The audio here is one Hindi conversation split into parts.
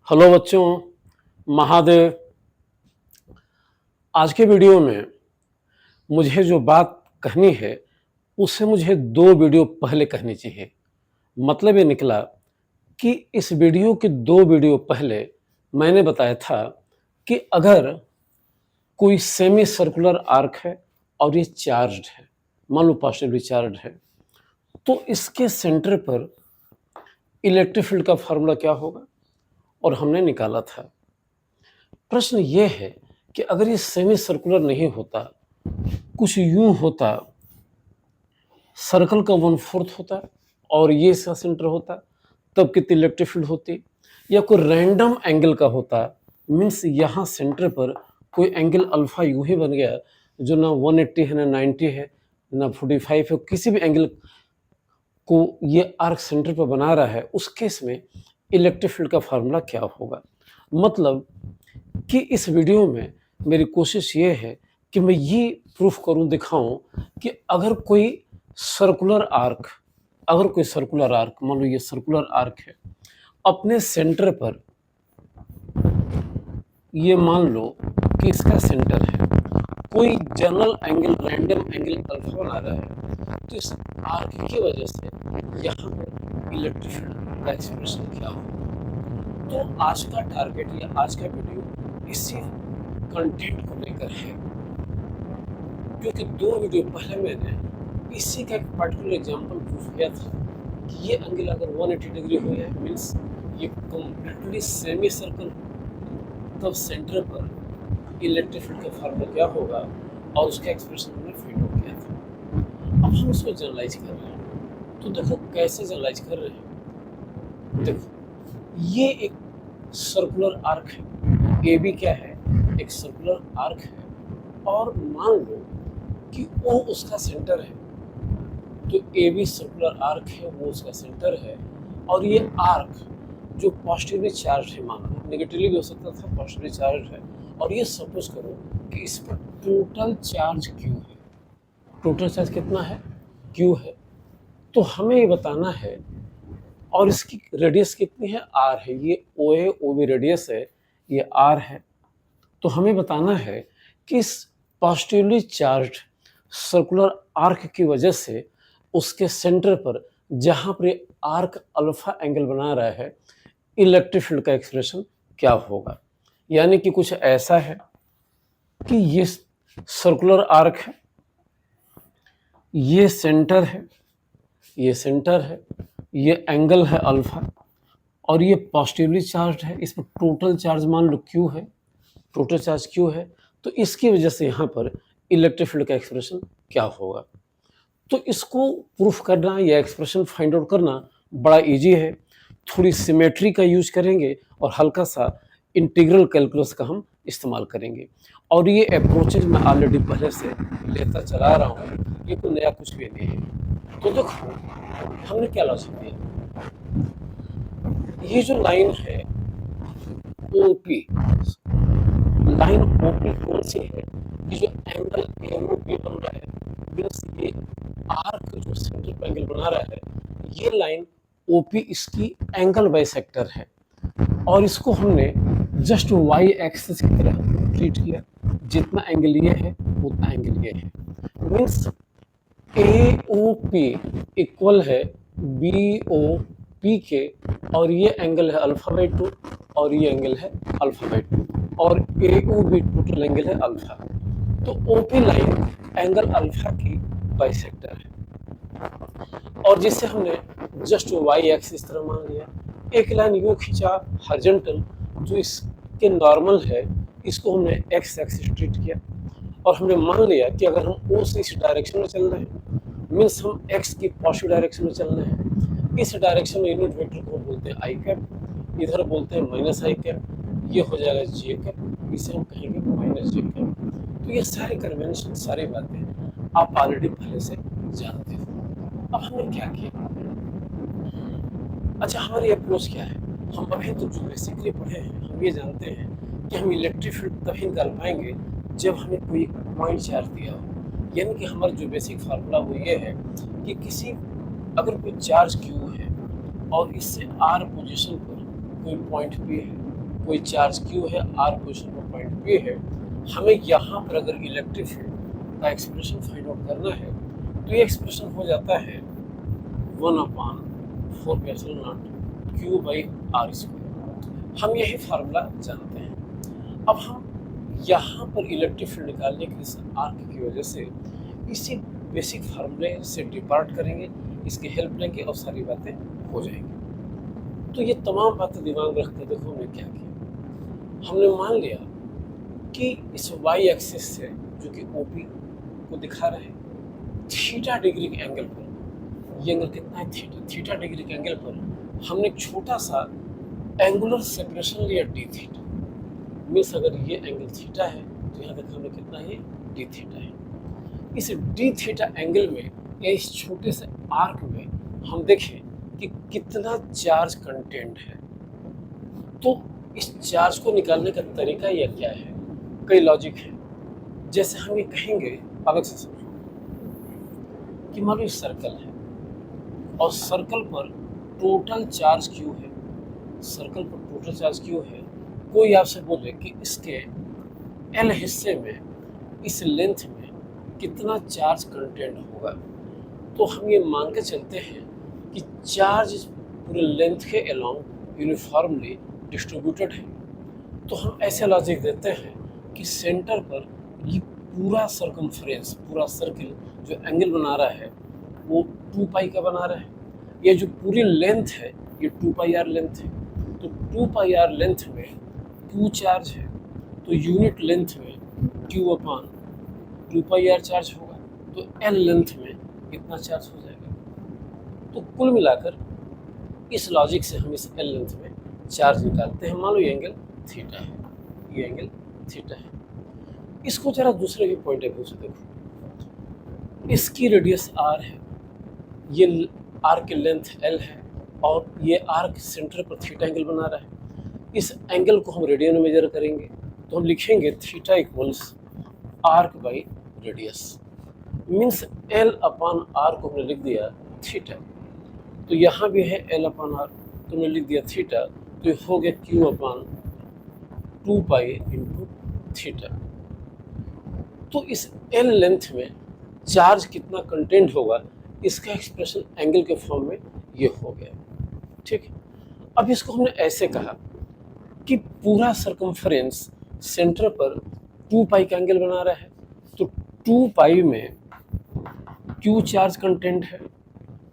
हेलो बच्चों, महादेव। आज के वीडियो में मुझे जो बात कहनी है उससे मुझे 2 वीडियो पहले कहनी चाहिए। मतलब ये निकला कि इस वीडियो के 2 वीडियो पहले मैंने बताया था कि अगर कोई सेमी सर्कुलर आर्क है और ये चार्ज्ड है, मान लो पॉजिटिवली चार्ज्ड है, तो इसके सेंटर पर इलेक्ट्रिक फील्ड का फार्मूला क्या होगा और हमने निकाला था। प्रश्न ये है कि अगर ये सेमी सर्कुलर नहीं होता, कुछ यूं होता, सर्कल का 1/4 होता और ये इसका सेंटर होता, तब कितनी इलेक्ट्रिक फील्ड होती। या कोई रैंडम एंगल का होता, मीन्स यहाँ सेंटर पर कोई एंगल अल्फा यूं ही बन गया जो ना 180 है, ना 90 है, ना 45 है, किसी भी एंगल को ये आर्क सेंटर पर बना रहा है, उस केस में इलेक्ट्रिक फील्ड का फार्मूला क्या होगा। मतलब कि इस वीडियो में मेरी कोशिश ये है कि मैं ये प्रूफ करूं, दिखाऊं कि अगर कोई सर्कुलर आर्क मान लो ये सर्कुलर आर्क है, अपने सेंटर पर ये मान लो कि इसका सेंटर है, कोई general angle, random angle alpha बना रहा है, तो इस आर्क की वजह से यहाँ पर इलेक्ट्रिक फील्ड का एक्सप्रेशन क्या होगा। तो आज का टारगेट या आज का वीडियो इसी कंटेंट को लेकर है, क्योंकि 2 वीडियो पहले मैंने इसी का एक पर्टिकुलर एग्जांपल प्रूफ किया था कि ये एंगल अगर 180 डिग्री हुई है, मीन्स ये कंप्लीटली सेमी सर्कल, तब सेंटर पर इलेक्ट्रिक फील्ड का फार्मूला क्या होगा और उसका एक्सप्रेशन हमने फाइंड आउट किया था। अब हम इसको जनरलाइज कर रहे हैं, तो देखो कैसे जनरलाइज कर रहे हैं। देखो ये एक सर्कुलर आर्क है, ए बी क्या है, एक सर्कुलर आर्क है, और मान लो कि वो उसका सेंटर है, तो ए बी सर्कुलर आर्क है, वो उसका सेंटर है, और ये आर्क जो पॉजिटिवली चार्ज है, मान लो नेगेटिवली भी हो सकता था, पॉजिटिवली चार्ज है, और ये सपोज करो कि इस पर टोटल चार्ज क्यू है। टोटल चार्ज कितना है, क्यू है। तो हमें ये बताना है, और इसकी रेडियस कितनी है, आर है, ये ओ है, ओ भी रेडियस है, ये आर है। तो हमें बताना है कि इस पॉजिटिवली चार्ज्ड सर्कुलर आर्क की वजह से उसके सेंटर पर, जहां पर आर्क अल्फा एंगल बना रहा है, इलेक्ट्रिक फील्ड का एक्सप्रेशन क्या होगा। यानी कि कुछ ऐसा है कि ये सर्कुलर आर्क है, ये सेंटर है, ये सेंटर है, ये एंगल है अल्फा, और ये पॉजिटिवली चार्ज है, इस पर टोटल चार्ज मान लो क्यू है, टोटल चार्ज क्यू है, तो इसकी वजह से यहाँ पर इलेक्ट्रिक फील्ड का एक्सप्रेशन क्या होगा। तो इसको प्रूफ करना या एक्सप्रेशन फाइंड आउट करना बड़ा इजी है। थोड़ी सिमेट्री का यूज करेंगे और हल्का सा इंटीग्रल कैलकुलस का हम इस्तेमाल करेंगे, और ये अप्रोचेज मैं ऑलरेडी पहले से लेता चला रहा हूँ, ये कोई नया कुछ भी नहीं है। तो देखो हमने क्या लॉजिक दिया, ये जो लाइन है ओपी, लाइन ओपी कौन सी है, कि जो एंगल एओपी बन रहा है, मींस ये आर्क जो सेंटर पर एंगल बना रहा है, ये लाइन ओपी इसकी एंगल बाइसेक्टर है, और इसको हमने जस्ट वाई एक्सिस की तरह ट्रीट किया। जितना एंगल ये है उतना एंगल ये है, मींस एओपी इक्वल है बीओपी के, और ये एंगल है अल्फा बाई 2 और ये एंगल है अल्फा बाई 2, और एओबी टोटल एंगल है अल्फा। तो ओपी लाइन एंगल अल्फा की बाइसेक्टर है, और जिसे हमने जस्ट वाई एक्सिस तरह मान लिया। एक लाइन यूं खींचा हॉरिजॉन्टल, जो इसके नॉर्मल है, इसको हमने एक्स एक्सिस ट्रीट किया, और हमने मान लिया कि अगर हम ओ से इस डायरेक्शन में चल रहे हैं, मीन्स हम एक्स की पॉजिटिव डायरेक्शन में चल रहे हैं, इस डायरेक्शन में यूनिट वेक्टर को बोलते हैं आई कैप, इधर बोलते हैं माइनस आई कैप, ये हो जाएगा जे कैप, इसे हम कहेंगे माइनस जे कैप। तो ये सारे कन्वेंशन, सारी बातें आप ऑलरेडी पहले से जानते हो। अब हमने क्या किया, अच्छा हमारी अप्रोच क्या है, हम अभी तो जो बेसिकली पढ़े हैं, हम ये जानते हैं कि हम इलेक्ट्रिक फील्ड तभी निकाल पाएंगे जब हमें कोई पॉइंट चार्ज दिया हो। यानी कि हमारा जो बेसिक फार्मूला वो ये है कि किसी, अगर कोई चार्ज क्यू है और इससे आर पोजीशन पर कोई पॉइंट पी है, कोई चार्ज Q है, R पोजिशन पर पॉइंट P है, हमें यहाँ पर अगर इलेक्ट्रिक फील्ड का एक्सप्रेशन फाइंड आउट करना है तो ये एक्सप्रेशन हो जाता है 1/4πε0 Q/r²। हम यही फार्मूला जानते हैं। अब हम यहाँ पर इलेक्ट्रिक फील्ड निकालने के इस आर्क की वजह से इसी बेसिक फार्मूले से डिपार्ट करेंगे, इसकी हेल्प लेंगे और सारी बातें हो जाएंगी। तो ये तमाम बातें दिमाग में रखते देखो हमने क्या किया। हमने मान लिया कि इस वाई एक्सिस से जो कि OP को दिखा रहे हैं थीटा डिग्री के एंगल पर, ये एंगल कितना है थीटा डिग्री के एंगल पर हमने एक छोटा सा एंगुलर सेपरेशन लिया d थीटा। मीन्स अगर ये एंगल थीटा है तो यहाँ देखो हमने कितना है d थीटा है। इस d थीटा एंगल में या इस छोटे से आर्क में हम देखें कि कितना चार्ज कंटेंट है। तो इस चार्ज को निकालने का तरीका यह क्या है, कई लॉजिक है। जैसे हम ये कहेंगे अलग से समझो कि मान लो ये सर्कल है और सर्कल पर टोटल चार्ज Q है, सर्कल पर टोटल चार्ज Q है। कोई आपसे बोले कि इसके L हिस्से में, इस लेंथ में कितना चार्ज कंटेंट होगा, तो हम ये मान के चलते हैं कि चार्ज पूरे लेंथ के अलोंग यूनिफॉर्मली डिस्ट्रीब्यूटेड है। तो हम ऐसे लॉजिक देते हैं कि सेंटर पर ये पूरा सर्कमफ्रेंस, पूरा सर्किल जो एंगल बना रहा है वो 2π का बना रहा है। ये जो पूरी लेंथ है ये 2πr लेंथ है। तो 2πr लेंथ में Q चार्ज है, तो यूनिट लेंथ में Q/2πr चार्ज होगा, तो L लेंथ में इतना चार्ज हो जाएगा। तो कुल मिलाकर इस लॉजिक से हम इस L लेंथ में चार्ज निकालते हैं। मान लो ये एंगल थीटा है, ये एंगल थीटा है। इसको जरा दूसरे भी पॉइंट ऑफ व्यू से देखो। इसकी रेडियस r है, ये आर्क की लेंथ L है और ये आर्क सेंटर पर थीटा एंगल बना रहा है। इस एंगल को हम रेडियन में मेजर करेंगे तो हम लिखेंगे theta equals arc by radius. Means L/r को हमने लिख दिया थीटा। तो यहाँ भी है L/r, तो हमने लिख दिया थीटा, तो ये हो गया Q/2π इंटू थीटा। तो इस L लेंथ में चार्ज कितना कंटेंट होगा इसका एक्सप्रेशन एंगल के फॉर्म में ये हो गया। ठीक है, अब इसको हमने ऐसे कहा कि पूरा सर्कमफ्रेंस सेंटर पर 2π का एंगल बना रहा है, तो 2π में Q चार्ज कंटेंट है,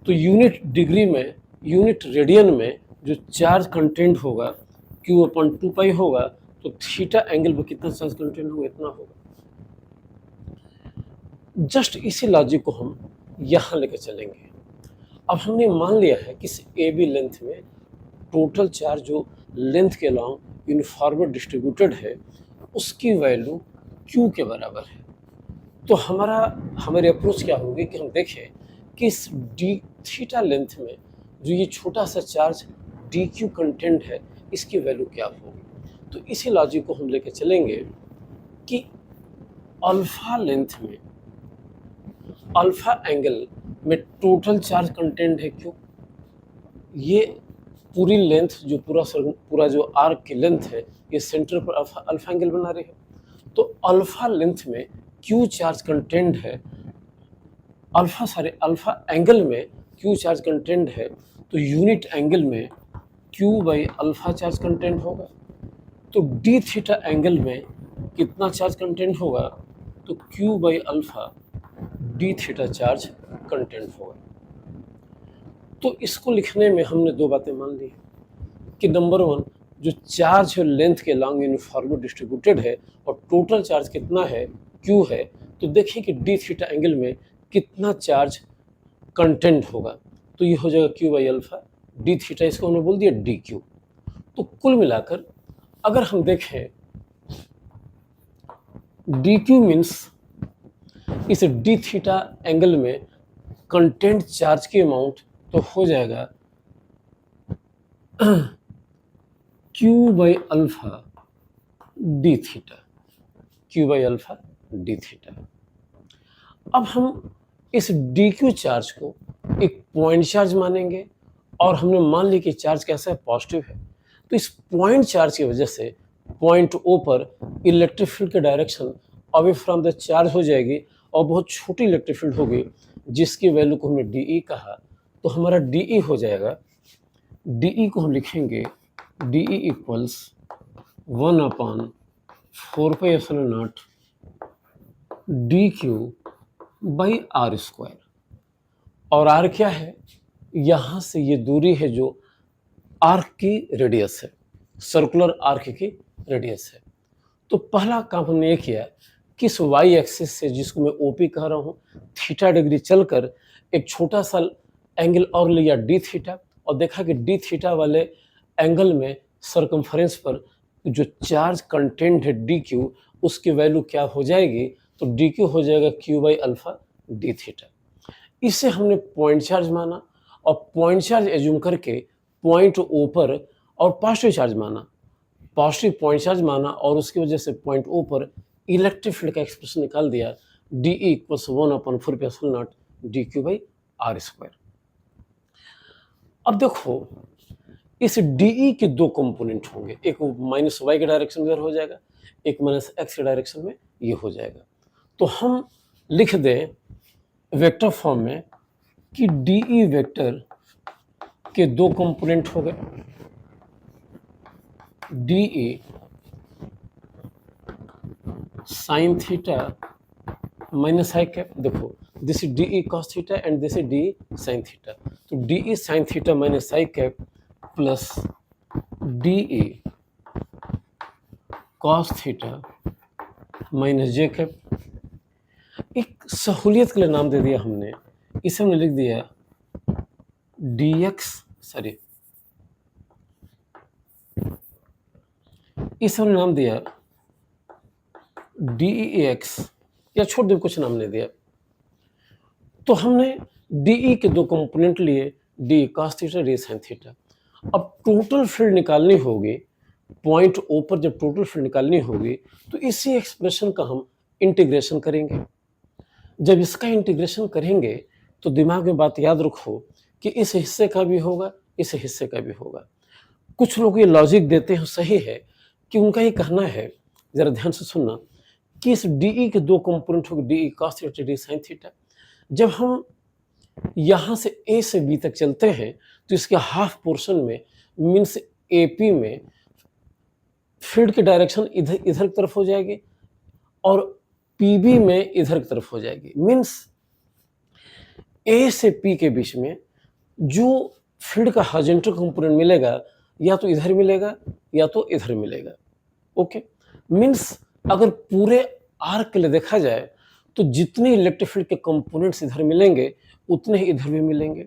तो यूनिट डिग्री में, यूनिट रेडियन में जो चार्ज कंटेंट होगा Q/2π होगा, तो थीटा एंगल पर कितना चार्ज कंटेंट होगा इतना होगा। जस्ट इसी लॉजिक को हम यहाँ लेकर चलेंगे। अब हमने मान लिया है कि इस AB लेंथ में टोटल चार्ज जो लेंथ के लॉन्ग यूनिफॉर्मली डिस्ट्रीब्यूटेड है उसकी वैल्यू Q के बराबर है। तो हमारी अप्रोच क्या होगी कि हम देखें कि इस d थीटा लेंथ में जो ये छोटा सा चार्ज dQ कंटेंट है इसकी वैल्यू क्या होगी। तो इसी लॉजिक को हम लेकर चलेंगे कि अल्फा लेंथ में, अल्फा एंगल में टोटल चार्ज कंटेंट है Q। ये पूरी लेंथ जो पूरा जो आर्क की लेंथ है ये सेंटर पर अल्फा एंगल बना रही है। तो अल्फा लेंथ में Q चार्ज कंटेंट है, अल्फा एंगल में Q चार्ज कंटेंट है, तो यूनिट एंगल में Q/अल्फा चार्ज कंटेंट होगा। तो d थीटा एंगल में कितना चार्ज कंटेंट होगा, तो Q/अल्फा d थीटा चार्ज कंटेंट होगा। तो इसको लिखने में हमने दो बातें मान ली कि नंबर 1 जो चार्ज है लेंथ के लॉन्ग यूनिफॉर्मली डिस्ट्रीब्यूटेड है और टोटल चार्ज कितना है Q है, तो देखिए कि d थीटा एंगल में कितना चार्ज कंटेंट होगा, तो ये हो जाएगा Q/अल्फा d थीटा, इसको हमने बोल दिया dQ। तो कुल मिलाकर अगर हम देखें dQ मीन्स इस d थीटा एंगल में कंटेंट चार्ज की अमाउंट तो हो जाएगा Q/अल्फा d थीटा, Q/अल्फा d थीटा। अब हम इस dQ चार्ज को एक पॉइंट चार्ज मानेंगे और हमने मान लिया कि चार्ज कैसा है, पॉजिटिव है। तो इस पॉइंट चार्ज की वजह से पॉइंट ओ पर इलेक्ट्रिक फील्ड की direction away from the charge हो जाएगी और बहुत छोटी इलेक्ट्रिक फील्ड होगी जिसकी वैल्यू को हमने डी कहा। तो हमारा डी हो जाएगा, डी को हम लिखेंगे d equals 1/4πε0 d q by r square. और आर क्या है, यहाँ से ये दूरी है जो आर्क की रेडियस है, सर्कुलर आर्क की रेडियस है। तो पहला काम हमने ये किया कि इस वाई एक्सिस से, जिसको मैं ओपी कह रहा हूँ, थीटा डिग्री चलकर एक छोटा सा एंगल और लिया डी थीटा, और देखा कि डी थीटा वाले एंगल में सरकमफरेंस पर जो चार्ज कंटेंट है डी क्यू, उसकी वैल्यू क्या हो जाएगी, तो डी क्यू हो जाएगा Q by alpha d theta. इसे हमने पॉइंट चार्ज माना और पॉइंट चार्ज एज्यूम करके पॉइंट ओ पर और पॉजिटिव चार्ज माना, पॉजिटिव पॉइंट चार्ज माना, और उसकी वजह से पॉइंट ओ पर इलेक्ट्रिक फील्ड का एक्सप्रेशन निकाल दिया, d equals 1/4πε0 d q by r square. अब देखो इस डी के दो कंपोनेंट होंगे, एक माइनस वाई के डायरेक्शन में इधर हो जाएगा, एक माइनस एक्स के डायरेक्शन में ये हो जाएगा। तो हम लिख दें वेक्टर फॉर्म में कि डी वेक्टर के दो कंपोनेंट हो गए, d sine theta minus i cap. देखो this is d cos theta and this is d sine theta. तो d sine theta minus i cap plus d cos theta minus j cap. एक सहूलियत के लिए नाम दे दिया हमने, इसे हमने लिख दिया डी एक्स, सॉरी इसे हमने नाम दिया डी एक्स, या छोड़ दे, कुछ नाम नहीं दिया। तो हमने डी के दो कंपोनेंट लिए, D cos theta D sine theta. अब टोटल फील्ड निकालनी होगी, पॉइंट ओ पर जब टोटल फील्ड निकालनी होगी तो इसी एक्सप्रेशन का हम इंटीग्रेशन करेंगे। जब इसका इंटीग्रेशन करेंगे तो दिमाग में बात याद रखो कि इस हिस्से का भी होगा, इस हिस्से का भी होगा। कुछ लोग ये लॉजिक देते हैं, सही है, कि उनका ये कहना है, जरा ध्यान से सुनना, कि इस डी के दो कंपोनेंट होंगे, D cos theta D sine theta. जब हम यहाँ से ए से बी तक चलते हैं तो इसके हाफ पोर्शन में मीन्स एपी में फील्ड की डायरेक्शन इधर इधर की तरफ हो जाएगी और पीबी में इधर की तरफ हो जाएगी। मीन्स ए से पी के बीच में जो फील्ड का हॉरिजॉन्टल कंपोनेंट मिलेगा या तो इधर मिलेगा या तो इधर मिलेगा। ओके, मीन्स अगर पूरे आर्क के लिए देखा जाए तो जितने इलेक्ट्रिक फील्ड के कंपोनेंट्स इधर मिलेंगे उतने ही इधर भी मिलेंगे।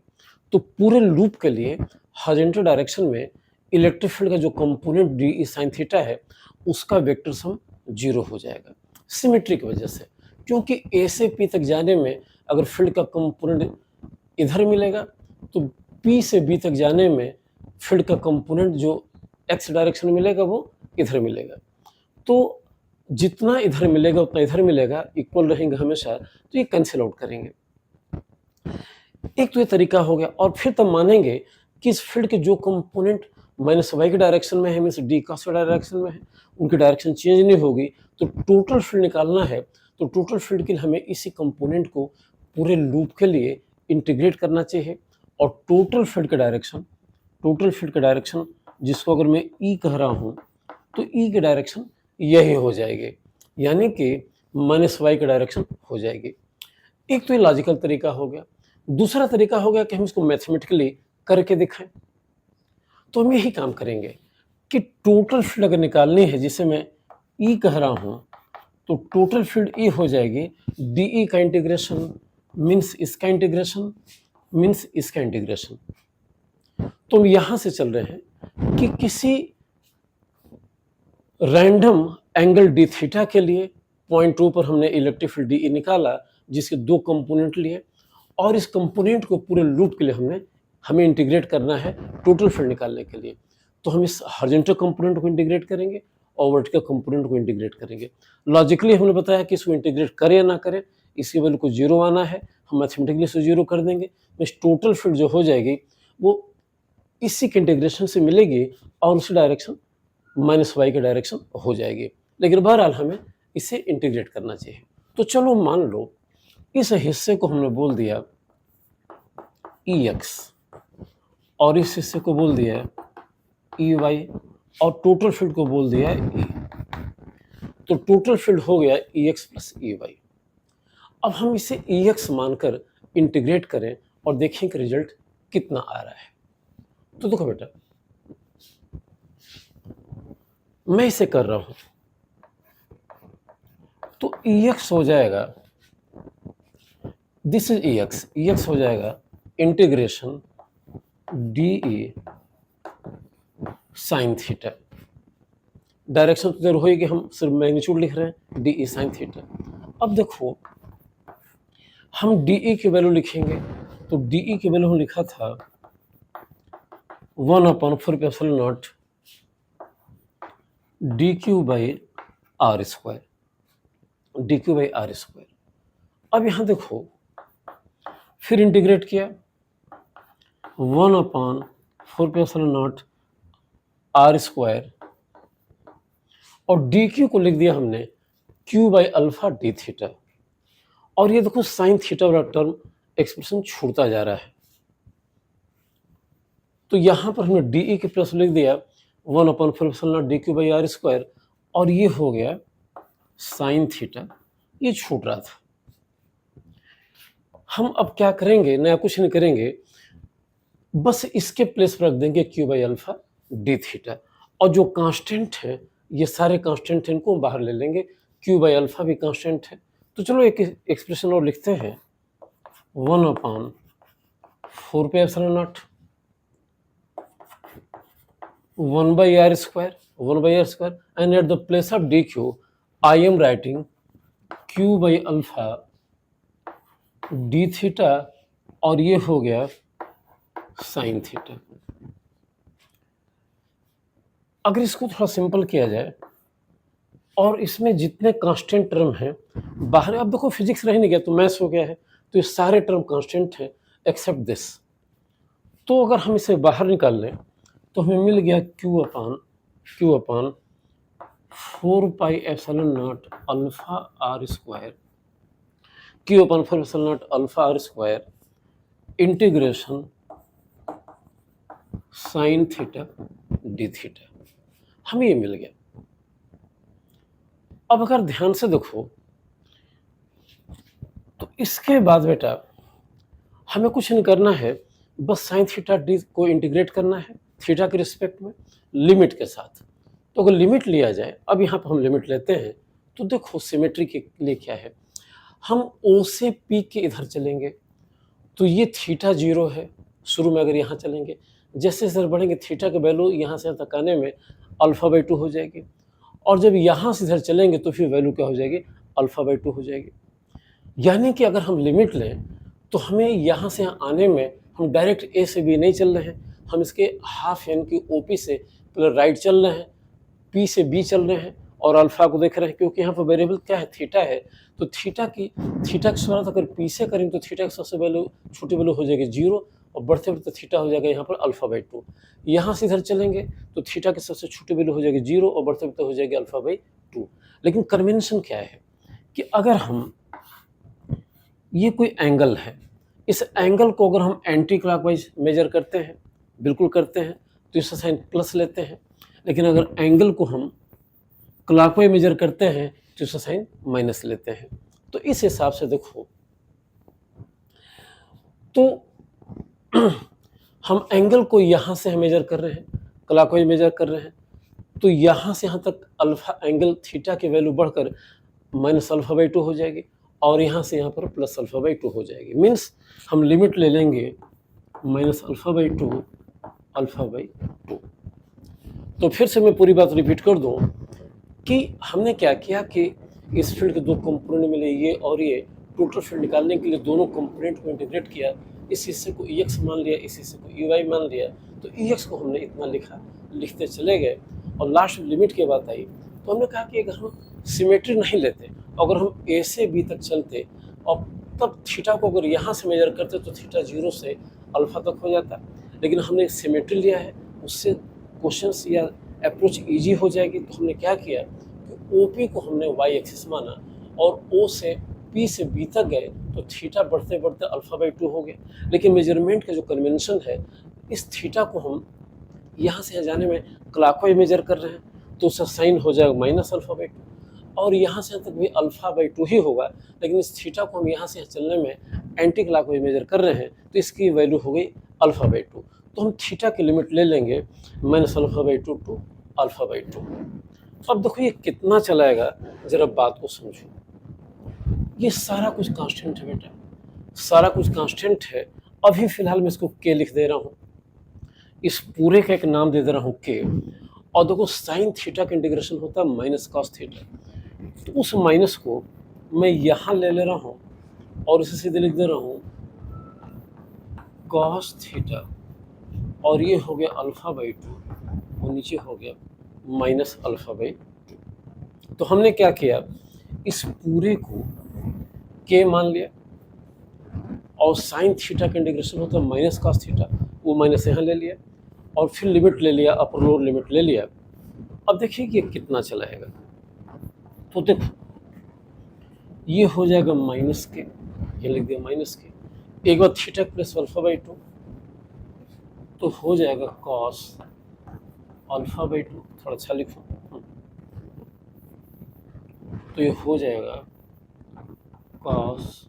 तो पूरे लूप के लिए हॉरिजॉन्टल डायरेक्शन में इलेक्ट्रिक फील्ड का जो कंपोनेंट डी साइन थीटा है उसका वेक्टर सम 0 हो जाएगा, सिमेट्री की वजह से। क्योंकि ए से पी तक जाने में अगर फील्ड का कंपोनेंट इधर मिलेगा तो पी से बी तक जाने में फील्ड का कंपोनेंट जो एक्स डायरेक्शन में मिलेगा वो इधर मिलेगा। तो जितना इधर मिलेगा उतना इधर मिलेगा, इक्वल रहेंगे हमेशा, तो ये कैंसिल आउट करेंगे। एक तो ये तरीका हो गया। और फिर तब मानेंगे कि इस फील्ड के जो कंपोनेंट माइनस वाई के डायरेक्शन में है, मीन्स डी कॉस के डायरेक्शन में है, उनकी डायरेक्शन चेंज नहीं होगी। तो टोटल फील्ड निकालना है तो टोटल फील्ड के लिए हमें इसी कंपोनेंट को पूरे लूप के लिए इंटीग्रेट करना चाहिए। और टोटल फील्ड का डायरेक्शन जिसको अगर मैं ई कह रहा हूँ तो ई की डायरेक्शन यही हो जाएगी, यानी कि माइनस वाई की डायरेक्शन हो जाएगी। एक तो ये लॉजिकल तरीका हो गया। दूसरा तरीका हो गया कि हम इसको मैथमेटिकली करके दिखाएं। तो हम यही काम करेंगे कि टोटल फील्ड अगर निकालनी है, जिसे मैं ई कह रहा हूँ, तो टोटल फील्ड ई हो जाएगी डी का इंटीग्रेशन मीन्स इसका इंटीग्रेशन मीन्स इसका इंटीग्रेशन। तो हम यहाँ से चल रहे हैं कि किसी रैंडम एंगल डी थीटा के लिए पॉइंट ओ पर हमने इलेक्ट्रिक फील्ड डी निकाला, जिसके दो कंपोनेंट लिए, और इस कंपोनेंट को पूरे लूप के लिए हमें इंटीग्रेट करना है टोटल फील्ड निकालने के लिए। तो हम इस हॉरिजॉन्टल कंपोनेंट को इंटीग्रेट करेंगे और वर्टिकल कंपोनेंट को इंटीग्रेट करेंगे। लॉजिकली हमने बताया कि इसको इंटीग्रेट करें या ना करें, इसकी वैल्यू को 0 आना है, हम मैथमेटिकली से 0 कर देंगे। मीन्स टोटल फील्ड जो हो जाएगी वो इसी के इंटीग्रेशन से मिलेगी और उसी डायरेक्शन माइनस वाई की डायरेक्शन हो जाएगी। लेकिन बहरहाल हमें इसे इंटीग्रेट करना चाहिए। तो चलो मान लो इस हिस्से को हमने बोल दिया ई एक्स और इस हिस्से को बोल दिया ई वाई और टोटल फील्ड को बोल दिया ई। तो टोटल फील्ड हो गया ई एक्स प्लस ई वाई। अब हम इसे ई एक्स मानकर इंटीग्रेट करें और देखें कि रिजल्ट कितना आ रहा है। तो देखो बेटा, मैं इसे कर रहा हूं तो ई एक्स हो जाएगा, दिस इज ई एक्स हो जाएगा integration D E sine theta. Direction तो जरूर होगी, हम सिर्फ मैग्नीट्यूड लिख रहे हैं, डी ई साइन थीटा। अब देखो हम डी ई की वैल्यू लिखेंगे तो डी ई की वैल्यू हम लिखा था 1/4π0 d q by r square, d q by r square. अब यहाँ देखो फिर इंटीग्रेट किया 1/4π0 आर स्क्वायर और डी क्यू को लिख दिया हमने q by alpha d theta. और ये देखो साइन थीटा वाला टर्म एक्सप्रेशन छूटता जा रहा है, तो यहां पर हमने डी ई के प्लस लिख दिया 1/4π0 d q by r square और ये हो गया साइन थीटा, ये छूट रहा था। हम अब क्या करेंगे, नया कुछ नहीं करेंगे, बस इसके प्लेस पर रख देंगे Q by alpha d theta और जो कांस्टेंट है, ये सारे कांस्टेंट हैं, इनको बाहर ले लेंगे, क्यू बाई अल्फा भी कांस्टेंट है। तो चलो एक एक्सप्रेशन और लिखते हैं 1/4π0 1/r square and at the place of dq I am writing q by alpha d theta और ये हो गया साइन थीटा। अगर इसको थोड़ा सिंपल किया जाए और इसमें जितने कांस्टेंट टर्म हैं बाहर, अब देखो फिजिक्स रह नहीं गया तो मैथ्स हो गया है, तो ये सारे टर्म कांस्टेंट हैं एक्सेप्ट दिस। तो अगर हम इसे बाहर निकाल लें तो हमें मिल गया q upon 4πε0 alpha are square, q upon 4πε0 alpha are square integration sine theta d theta, हमें ये मिल गया। अब अगर ध्यान से देखो तो इसके बाद बेटा हमें कुछ नहीं करना है, बस साइन थीटा डी को इंटीग्रेट करना है थीटा के रिस्पेक्ट में लिमिट के साथ। तो अगर लिमिट लिया जाए, अब यहाँ पर हम लिमिट लेते हैं, तो देखो सिमेट्री के लिए क्या है, हम ओ से पी के इधर चलेंगे तो ये थीटा 0 है शुरू में। अगर यहाँ चलेंगे, जैसे जैसे बढ़ेंगे थीटा के वैल्यू यहाँ से तक आने में अल्फा बाई 2 हो जाएगी, और जब यहाँ से इधर चलेंगे तो फिर वैल्यू क्या हो जाएगी, अल्फा बाई 2 हो जाएगी। यानी कि अगर हम लिमिट लें तो हमें यहाँ से यहाँ आने में हम डायरेक्ट ए से बी नहीं चल रहे हैं, हम इसके हाफ यानी कि ओ पी से पहले राइट चल रहे हैं, पी से बी चल रहे हैं और अल्फा को देख रहे हैं, क्योंकि यहाँ पर वेरिएबल क्या है, थीटा है। तो थीटा की शुरुआत अगर पी से करेंगे तो थीटा की सबसे वैल्यू छोटी वैल्यू हो जाएगी 0 और बढ़ते बढ़ते थीटा हो जाएगा यहाँ पर अल्फा बाई 2। यहाँ से इधर चलेंगे तो थीटा की सबसे छोटी वैल्यू हो जाएगी 0 और बढ़ते बढ़ते हो जाएगी अल्फा बाई 2। लेकिन कन्वेंशन क्या है कि अगर हम ये कोई एंगल है, इस एंगल को अगर हम एंटी क्लॉकवाइज मेजर करते हैं, बिल्कुल करते हैं, तो इसका साइन प्लस लेते हैं। लेकिन अगर एंगल को हम क्लॉकवाइज मेजर करते हैं तो इसका साइन माइनस लेते हैं। तो इस हिसाब से देखो तो हम एंगल को यहाँ से हम मेजर कर रहे हैं, क्लॉकवाइज मेजर कर रहे हैं, तो यहाँ से यहाँ तक अल्फा एंगल थीटा की वैल्यू बढ़कर माइनस अल्फा बाई 2 हो जाएगी और यहाँ से यहाँ पर प्लस अल्फा बाई 2 हो जाएगी। मीन्स हम लिमिट ले लेंगे minus alpha by 2 alpha by 2। तो फिर से मैं पूरी बात रिपीट कर दूँ कि हमने क्या किया कि इस फील्ड के दो कंपोनेंट मिले, ये और ये, टोटल फील्ड निकालने के लिए दोनों कंपोनेंट को इंटीग्रेट किया, इस हिस्से को ई एक्स मान लिया, इस हिस्से को ई वाई मान लिया। तो ई एक्स को हमने इतना लिखा, लिखते चले गए और लास्ट लिमिट की बात आई तो हमने कहा कि अगर हम सिमेट्री नहीं लेते, अगर हम ए से बी तक चलते और तब थीटा को अगर यहाँ से मेजर करते तो थीटा 0 से अल्फा तक हो जाता। लेकिन हमने एक सिमेट्री लिया है, उससे क्वेश्चंस या अप्रोच इजी हो जाएगी। तो हमने क्या किया कि OP को हमने y एक्सिस माना और O से P से B तक गए तो थीटा बढ़ते बढ़ते α/2 हो गया। लेकिन मेजरमेंट का जो कन्वेंशन है, इस थीटा को हम यहाँ से यहाँ जाने में क्लॉकवाइज मेजर कर रहे हैं तो उसका साइन हो जाएगा -α/2, और यहाँ से यहाँ तक भी α/2 ही होगा। लेकिन इस थीटा को हम यहाँ से यहाँ चलने में एंटी क्लॉकवाइज मेजर कर रहे हैं तो इसकी वैल्यू हो गई α/2। तो हम थीटा की लिमिट ले लेंगे -α/2 टू α/2। अब देखो ये कितना चलाएगा, जरा बात को समझो। ये सारा कुछ कांस्टेंट है बेटा, सारा कुछ कांस्टेंट है। अभी फिलहाल मैं इसको k लिख दे रहा हूँ, इस पूरे का एक नाम दे दे रहा हूँ k। और देखो साइन थीटा का इंटीग्रेशन होता है माइनस कॉस थीटा, तो उस माइनस को मैं यहाँ ले रहा हूँ और इसे सीधे लिख दे रहा हूँ कॉस थीटा, और ये हो गया α/2 और नीचे हो गया -α/2। तो हमने क्या किया, इस पूरे को k मान लिया और साइन थीटा का इंटीग्रेशन होता है माइनस कॉस थीटा, वो माइनस यहाँ ले लिया और फिर लिमिट ले लिया, अपर लोअर लिमिट ले लिया। अब देखिए कि कितना चलाएगा। तो देखो ये हो जाएगा -k, ये लिख दिया -k, एक बार थीटा प्लस α/2 तो हो जाएगा कॉस α/2। थोड़ा अच्छा लिखो, तो ये हो जाएगा कॉस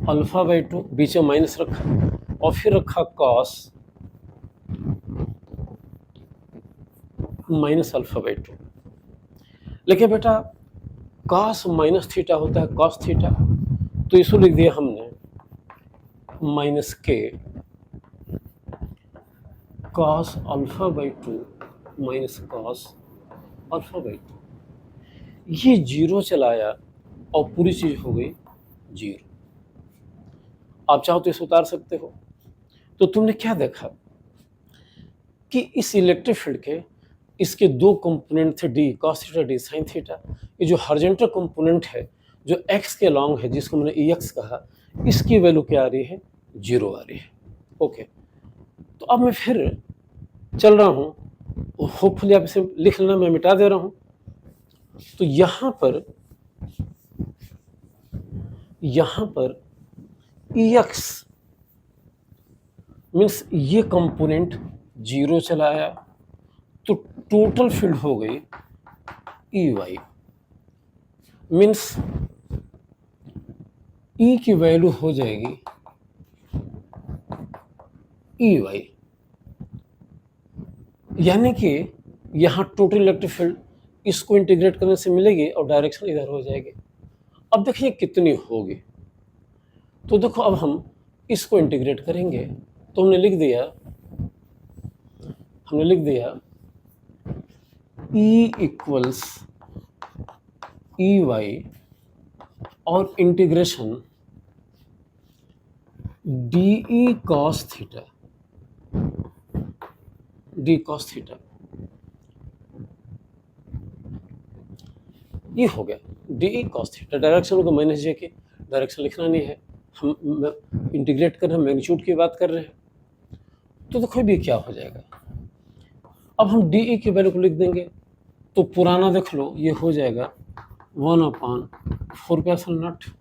α/2, बीच में माइनस रखा और फिर रखा कॉस -α/2। लेकिन बेटा कॉस माइनस थीटा होता है कॉस थीटा, तो इसको लिख दिया हमने -k कॉस α/2 माइनस कॉस α/2। ये 0 चलाया और पूरी चीज हो गई 0। आप चाहो तो इसे उतार सकते हो। तो तुमने क्या देखा कि इस इलेक्ट्रिक फील्ड के इसके दो कंपोनेंट थे, D cos theta D sine theta. ये जो हॉरिजॉन्टल कंपोनेंट है जो x के लॉन्ग है, जिसको मैंने EX कहा, इसकी वैल्यू क्या आ रही है, 0 आ रही है। ओके, तो अब मैं फिर चल रहा हूँ, होपफुली आप इसे लिख लेना, मैं मिटा दे रहा हूँ। तो यहाँ पर EX मीन्स ये कंपोनेंट 0 चलाया तो टोटल फील्ड हो गई EY, मीन्स E की वैल्यू हो जाएगी EY, यानी कि यहाँ टोटल इलेक्ट्रिक फील्ड इसको इंटीग्रेट करने से मिलेगी और डायरेक्शन इधर हो जाएगी। अब देखिए कितनी होगी। तो देखो अब हम इसको इंटीग्रेट करेंगे तो हमने लिख दिया E इक्वल्स EY और integration DE cos theta, D cos theta, ये हो गया DE cos थीटा। डायरेक्शन को माइनस जे के, डायरेक्शन लिखना नहीं है, हम इंटीग्रेट कर रहे हैं, मैग्नीट्यूड की बात कर रहे हैं। तो देखो भी क्या हो जाएगा। अब हम DE की वैल्यू को लिख देंगे तो पुराना देख लो, ये हो जाएगा 1/4π0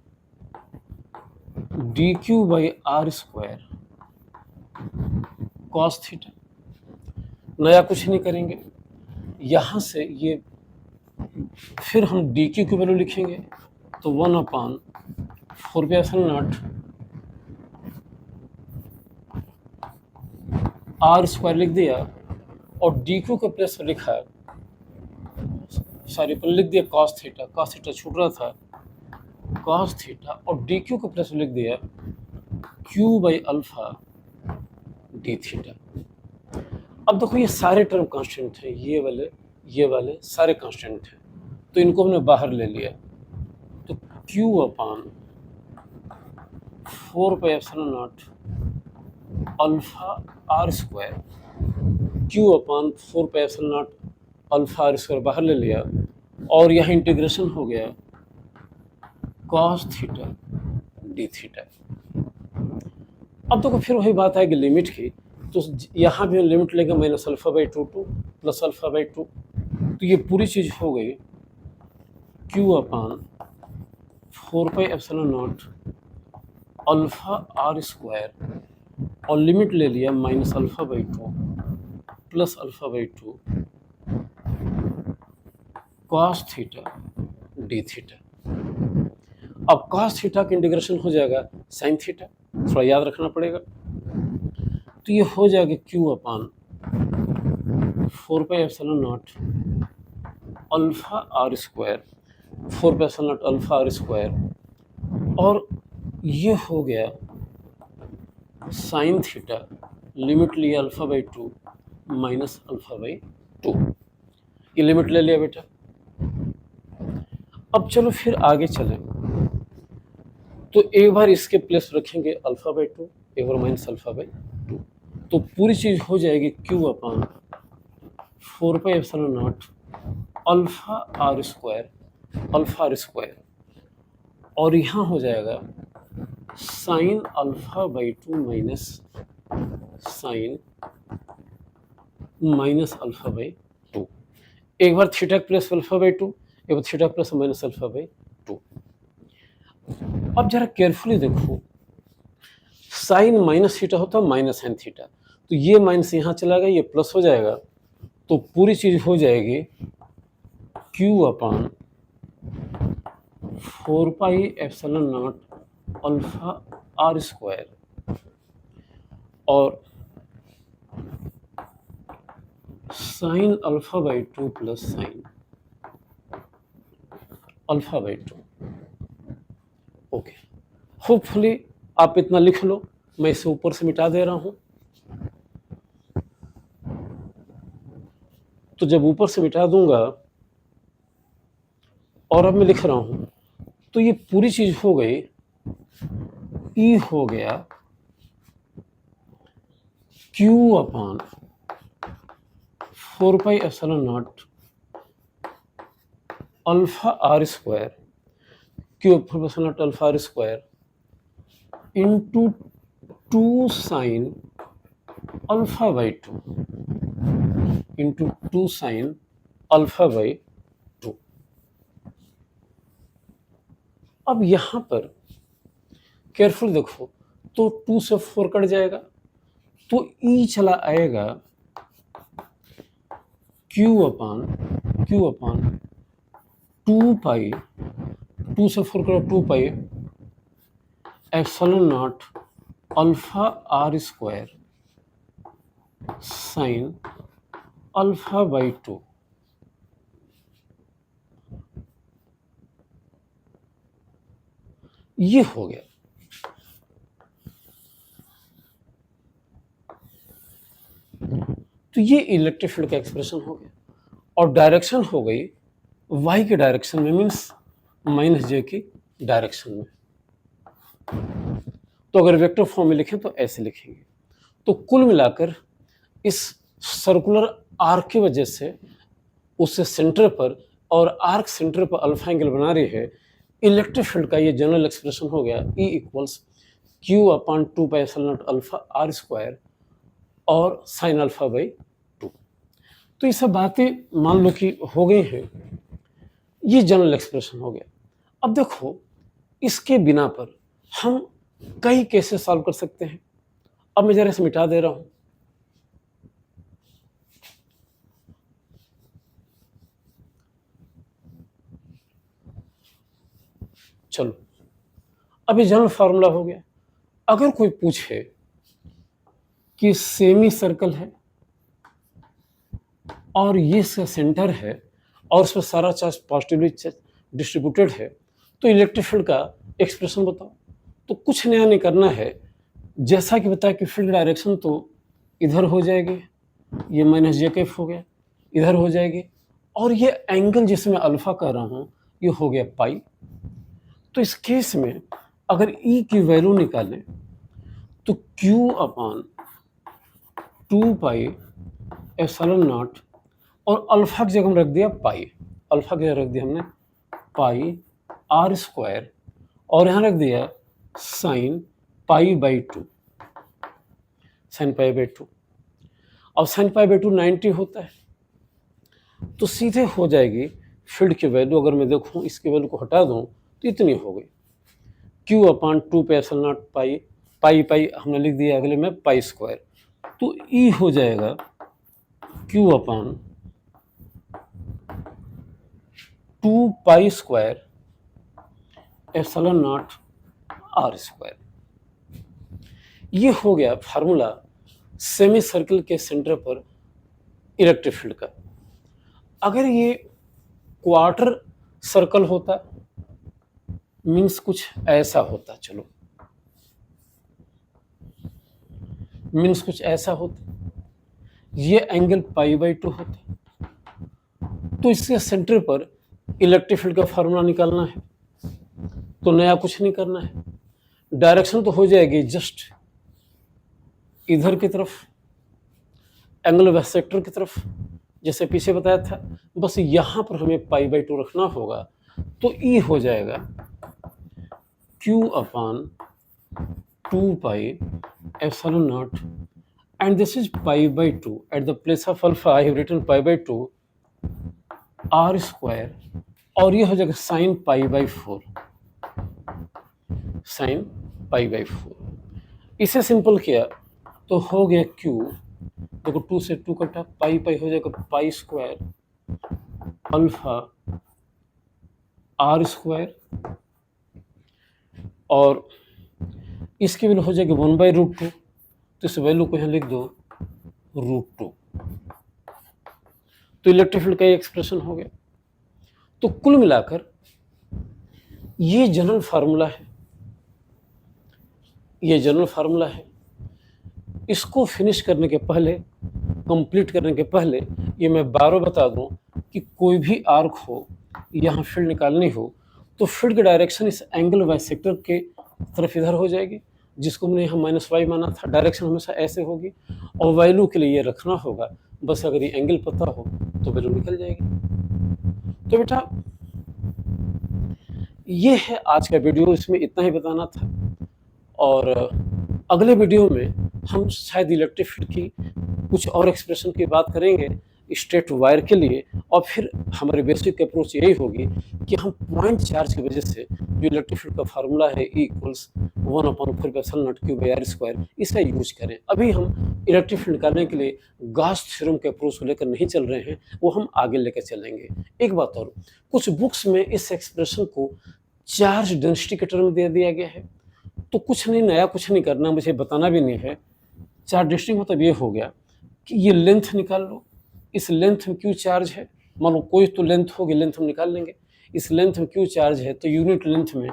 dq/r² cos थीटा। नया कुछ नहीं करेंगे, यहाँ से ये फिर हम dq की वैल्यू लिखेंगे तो 1/4π0 r² लिख दिया और dq का प्लस लिखा, सॉरी पर लिख दिया cos थीटा छूट रहा था, cos थीटा, और dq का प्लस लिख दिया q/α d थीटा। अब देखो ये सारे टर्म कांस्टेंट हैं, ये वाले सारे कांस्टेंट हैं, तो इनको हमने बाहर ले लिया। तो q/4π0 α/r², q/4π0 α/r² बाहर ले लिया और यहाँ इंटीग्रेशन हो गया cos थीटा d थीटा। अब देखो फिर वही बात आएगी लिमिट की, तो यहाँ भी लिमिट लेंगे minus alpha by two plus alpha by two, तो ये पूरी चीज़ हो गई Q upon 4 pi epsilon naught alpha are square, और लिमिट ले लिया minus alpha by two plus alpha by two cos theta d theta. अब कॉस थीटा का इंटीग्रेशन हो जाएगा साइन थीटा, थोड़ा याद रखना पड़ेगा। तो ये हो जाएगा Q upon 4 pi epsilon naught alpha are square, 4 pi epsilon naught alpha are square, और ये हो गया साइन थीटा, लिमिट लिया alpha by two minus alpha by two, ये लिमिट ले लिया बेटा। अब चलो फिर आगे चलें, तो एक बार इसके प्लेस रखेंगे अल्फा बाई टू, एक बार माइनस अल्फा बाई टू, तो पूरी चीज़ हो जाएगी q upon 4 pi epsilon naught alpha are square, और यहाँ हो जाएगा sine alpha by two minus sine minus alpha by two, एक बार theta plus alpha by two, एक बार theta plus minus alpha by two. अब जरा केयरफुली देखो, साइन माइनस थीटा होता है माइनस साइन थीटा, तो ये माइनस यहाँ चला गया, ये प्लस हो जाएगा, तो पूरी चीज हो जाएगी q upon 4 pi epsilon naught alpha are square, और sine alpha by two plus sine alpha by two. Okay, hopefully आप इतना लिख लो, मैं इसे ऊपर से मिटा दे रहा हूं। तो जब ऊपर से मिटा दूंगा और अब मैं लिख रहा हूं, तो ये पूरी चीज हो गई, ई हो गया Q upon 4 pi epsilon naught alpha are square, Q epsilon naught alpha are square into 2 sine alpha by two into 2 sine alpha by two. अब यहां पर केयरफुल देखो, तो 2 से 4 कट जाएगा, तो ई चला आएगा क्यू अपान 2 पाई, 2 से 4 cut 2 pi epsilon naught alpha are square sine alpha by two. ये हो गया। तो ये इलेक्ट्रिक फील्ड का एक्सप्रेशन हो गया, और डायरेक्शन हो गई वाई के डायरेक्शन में, मीन्स माइनस जे की डायरेक्शन में। तो अगर वेक्टर फॉर्म में लिखें तो ऐसे लिखेंगे। तो कुल मिलाकर इस सर्कुलर आर्क की वजह से उससे सेंटर पर, और आर्क सेंटर पर अल्फा एंगल बना रही है, इलेक्ट्रिक फील्ड का ये जनरल एक्सप्रेशन हो गया E equals Q upon 2 pi epsilon naught alpha are square और साइन अल्फा बाई टू। तो ये सब बातें मान लो कि हो गई हैं, ये जनरल एक्सप्रेशन हो गया। अब देखो, इसके बिना पर हम कई केसेस सॉल्व कर सकते हैं। अब मैं जरा इसे मिटा दे रहा हूं। चलो, अब ये जनरल फार्मूला हो गया। अगर कोई पूछे कि सेमी सर्कल है और ये इसका सेंटर है और उसमें सारा चार्ज पॉजिटिवली डिस्ट्रीब्यूटेड है, तो इलेक्ट्रिक फील्ड का एक्सप्रेशन बताओ। तो कुछ नया नहीं करना है, जैसा कि बताया कि फील्ड डायरेक्शन तो इधर हो जाएगी, ये माइनस जे कैफ हो गया, इधर हो जाएगी, और ये एंगल जिसमें अल्फा कह रहा हूँ ये हो गया पाई। तो इस केस में अगर ई की वैल्यू निकालें तो Q upon 2 pi epsilon not, और अल्फा की जगह हम रख दिया पाई, अल्फा की जगह रख दिया हमने पाई आर स्क्वायर, और यहाँ रख दिया sine pi by two. Sine pi by 2। अब साइन पाई बाई 2 90 होता है, तो सीधे हो जाएगी फील्ड की वैल्यू, अगर मैं देखूं इसकी वैल्यू को हटा दूं तो इतनी हो गई, Q/2 पे एप्सिलॉन नॉट पाई, पाई पाई हमने लिख दिया अगले में पाई स्क्वायर, तो E हो जाएगा Q/2 pi square epsilon not R square. ये हो गया फार्मूला सेमी सर्कल के सेंटर पर इलेक्ट्रिक फील्ड का। अगर ये क्वार्टर सर्कल होता मीन्स कुछ ऐसा होता, चलो मीन्स कुछ ऐसा होता, ये एंगल पाई बाई 2 होता, तो इसके सेंटर पर इलेक्ट्रिक फील्ड का फार्मूला निकालना है, तो नया कुछ नहीं करना है, डायरेक्शन तो हो जाएगी जस्ट इधर की तरफ, एंगल बाइसेक्टर की तरफ, जैसे पीछे बताया था, बस यहां पर हमें पाई बाई 2 रखना होगा, तो E हो जाएगा Q/2 pi epsilon not, and this is pi by 2. At the place of alpha I have written pi by 2 r square, और ये हो जाएगा sine pi by 4, sine pi by 4। इसे सिंपल किया तो हो गया Q, देखो 2 से 2 कटा, पाई पाई हो जाएगा pi square alpha are square, और इसकी वैल्यू हो जाएगी 1/√2, तो इस वैल्यू को यहाँ लिख दो √2, तो इलेक्ट्रिक फील्ड का एक्सप्रेशन हो गया। तो कुल मिलाकर ये जनरल फार्मूला है, ये जनरल फार्मूला है। इसको फिनिश करने के पहले, कंप्लीट करने के पहले, ये मैं बार बता दूं कि कोई भी आर्क हो, यहाँ फील्ड निकालनी हो, तो फील्ड की डायरेक्शन इस एंगल बाइसेक्टर के तरफ इधर हो जाएगी, जिसको हमने यहाँ -y माना था, डायरेक्शन हमेशा ऐसे होगी, और वैल्यू के लिए ये रखना होगा, बस अगर ये एंगल पता हो तो वैल्यू निकल जाएगी। तो बेटा ये है आज का वीडियो, इसमें इतना ही बताना था, और अगले वीडियो में हम शायद इलेक्ट्रिक फील्ड की कुछ और एक्सप्रेशन की बात करेंगे स्ट्रेट वायर के लिए, और फिर हमारी बेसिक अप्रोच यही होगी कि हम पॉइंट चार्ज की वजह से जो इलेक्ट्रिक फील्ड का फार्मूला है E = 1/4πε0 इसका यूज करें। अभी हम इलेक्ट्रिक फील्ड निकालने के लिए गॉस थ्योरम के अप्रोच को लेकर नहीं चल रहे हैं, वो हम आगे लेकर चलेंगे। एक बात और, कुछ बुक्स में इस एक्सप्रेशन को चार्ज डेंसिटी के टर्म में दे दिया गया है, तो कुछ नहीं, नया कुछ नहीं करना, मुझे बताना भी नहीं है। चार्ज डेंसिटी मतलब ये हो गया कि ये लेंथ निकाल लो, इस लेंथ में क्यू चार्ज है, मान लो कोई तो लेंथ होगी, लेंथ हम निकाल लेंगे, इस लेंथ में क्यू चार्ज है, तो यूनिट लेंथ में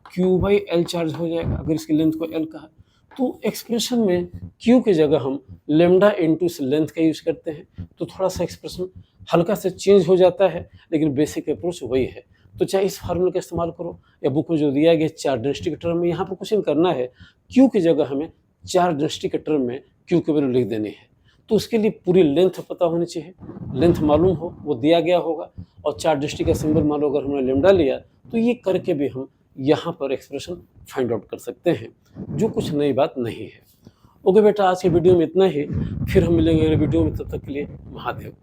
Q/L चार्ज हो जाएगा, अगर इसकी लेंथ को L कहा, तो एक्सप्रेशन में Q की जगह हम लेमडा इंटू इस लेंथ का यूज करते हैं, तो थोड़ा सा एक्सप्रेशन हल्का से चेंज हो जाता है, लेकिन बेसिक अप्रोच वही है। तो चाहे इस फार्मूले का इस्तेमाल करो, या बुक में जो दिया गया चार्ज डेंसिटी के टर्म में, यहाँ पर कुछ नहीं करना है, Q की जगह हमें चार्ज डेंसिटी के टर्म में Q की वैल्यू लिख देनी है। तो उसके लिए पूरी लेंथ पता होनी चाहिए, लेंथ मालूम हो, वो दिया गया होगा, और चार्ज डेंसिटी का सिंबल मान लो अगर हमने लेमडा लिया, तो ये करके भी हम यहाँ पर एक्सप्रेशन फाइंड आउट कर सकते हैं, जो कुछ नई बात नहीं है। ओके बेटा, आज के वीडियो में इतना ही, फिर हम मिलेंगे अगले वीडियो में, तब तक के लिए महादेव।